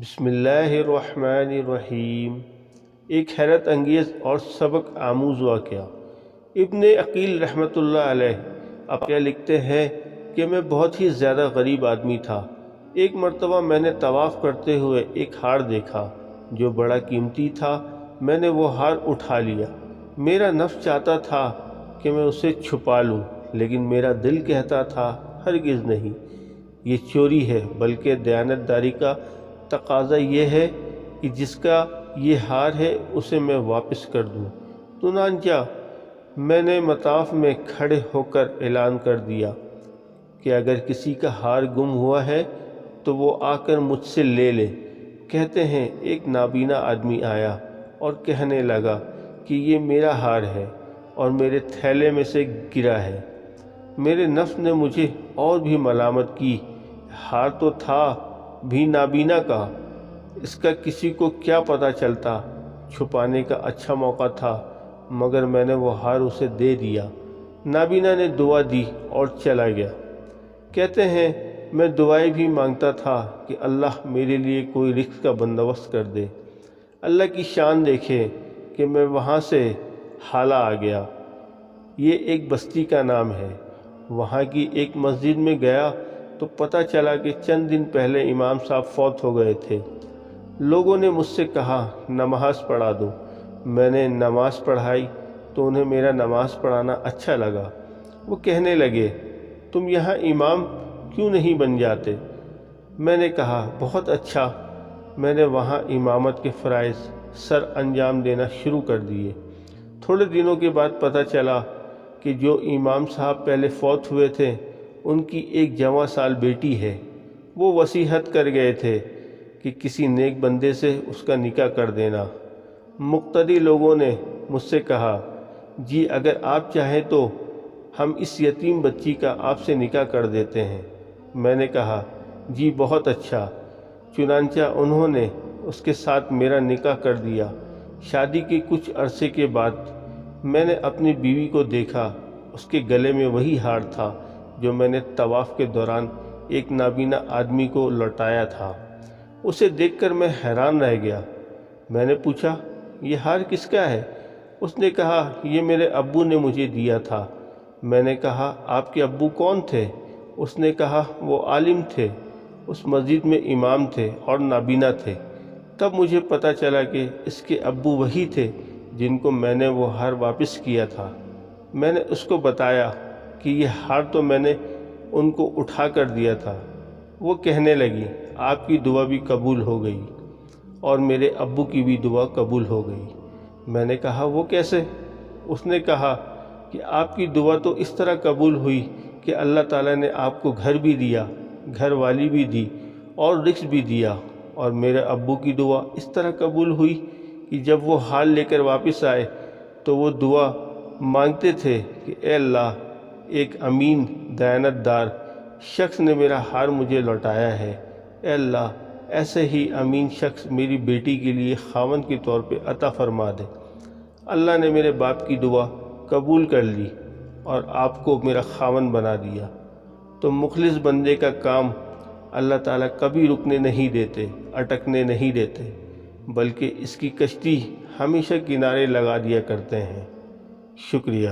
بسم اللہ الرحمن الرحیم۔ ایک حیرت انگیز اور سبق آموز واقعہ۔ ابن عقیل رحمۃ اللہ علیہ آپ کیا لکھتے ہیں کہ میں بہت ہی زیادہ غریب آدمی تھا۔ ایک مرتبہ میں نے طواف کرتے ہوئے ایک ہار دیکھا جو بڑا قیمتی تھا۔ میں نے وہ ہار اٹھا لیا۔ میرا نفس چاہتا تھا کہ میں اسے چھپا لوں، لیکن میرا دل کہتا تھا ہرگز نہیں، یہ چوری ہے، بلکہ دیانتداری کا تقاضا یہ ہے کہ جس کا یہ ہار ہے اسے میں واپس کر دوں۔ چنانچہ میں نے مطاف میں کھڑے ہو کر اعلان کر دیا کہ اگر کسی کا ہار گم ہوا ہے تو وہ آ کر مجھ سے لے لے۔ کہتے ہیں ایک نابینا آدمی آیا اور کہنے لگا کہ یہ میرا ہار ہے اور میرے تھیلے میں سے گرا ہے۔ میرے نفس نے مجھے اور بھی ملامت کی، ہار تو تھا بھی نابینا کا، اس کا کسی کو کیا پتہ چلتا، چھپانے کا اچھا موقع تھا، مگر میں نے وہ ہار اسے دے دیا۔ نابینا نے دعا دی اور چلا گیا۔ کہتے ہیں میں دعائیں بھی مانگتا تھا کہ اللہ میرے لیے کوئی رزق کا بندوبست کر دے۔ اللہ کی شان دیکھے کہ میں وہاں سے حالہ آ گیا۔ یہ ایک بستی کا نام ہے۔ وہاں کی ایک مسجد میں گیا تو پتہ چلا کہ چند دن پہلے امام صاحب فوت ہو گئے تھے۔ لوگوں نے مجھ سے کہا نماز پڑھا دو۔ میں نے نماز پڑھائی تو انہیں میرا نماز پڑھانا اچھا لگا۔ وہ کہنے لگے تم یہاں امام کیوں نہیں بن جاتے؟ میں نے کہا بہت اچھا۔ میں نے وہاں امامت کے فرائض سر انجام دینا شروع کر دیے۔ تھوڑے دنوں کے بعد پتہ چلا کہ جو امام صاحب پہلے فوت ہوئے تھے ان کی ایک جوان سال بیٹی ہے۔ وہ وصیت کر گئے تھے کہ کسی نیک بندے سے اس کا نکاح کر دینا۔ مقتدی لوگوں نے مجھ سے کہا جی اگر آپ چاہیں تو ہم اس یتیم بچی کا آپ سے نکاح کر دیتے ہیں۔ میں نے کہا جی بہت اچھا۔ چنانچہ انہوں نے اس کے ساتھ میرا نکاح کر دیا۔ شادی کے کچھ عرصے کے بعد میں نے اپنی بیوی کو دیکھا، اس کے گلے میں وہی ہار تھا جو میں نے طواف کے دوران ایک نابینا آدمی کو لوٹایا تھا۔ اسے دیکھ کر میں حیران رہ گیا۔ میں نے پوچھا یہ ہار کس کا ہے؟ اس نے کہا یہ میرے ابو نے مجھے دیا تھا۔ میں نے کہا آپ کے ابو کون تھے؟ اس نے کہا وہ عالم تھے، اس مسجد میں امام تھے اور نابینا تھے۔ تب مجھے پتہ چلا کہ اس کے ابو وہی تھے جن کو میں نے وہ ہار واپس کیا تھا۔ میں نے اس کو بتایا کہ یہ ہار تو میں نے ان کو اٹھا کر دیا تھا۔ وہ کہنے لگی آپ کی دعا بھی قبول ہو گئی اور میرے ابو کی بھی دعا قبول ہو گئی۔ میں نے کہا وہ کیسے؟ اس نے کہا کہ آپ کی دعا تو اس طرح قبول ہوئی کہ اللہ تعالیٰ نے آپ کو گھر بھی دیا، گھر والی بھی دی اور رزق بھی دیا، اور میرے ابو کی دعا اس طرح قبول ہوئی کہ جب وہ ہار لے کر واپس آئے تو وہ دعا مانگتے تھے کہ اے اللہ ایک امین دیانتدار شخص نے میرا ہار مجھے لوٹایا ہے، اے اللہ ایسے ہی امین شخص میری بیٹی کے لیے خاوند کے طور پہ عطا فرما دے۔ اللہ نے میرے باپ کی دعا قبول کر لی اور آپ کو میرا خاوند بنا دیا۔ تو مخلص بندے کا کام اللہ تعالیٰ کبھی رکنے نہیں دیتے، اٹکنے نہیں دیتے، بلکہ اس کی کشتی ہمیشہ کنارے لگا دیا کرتے ہیں۔ شکریہ۔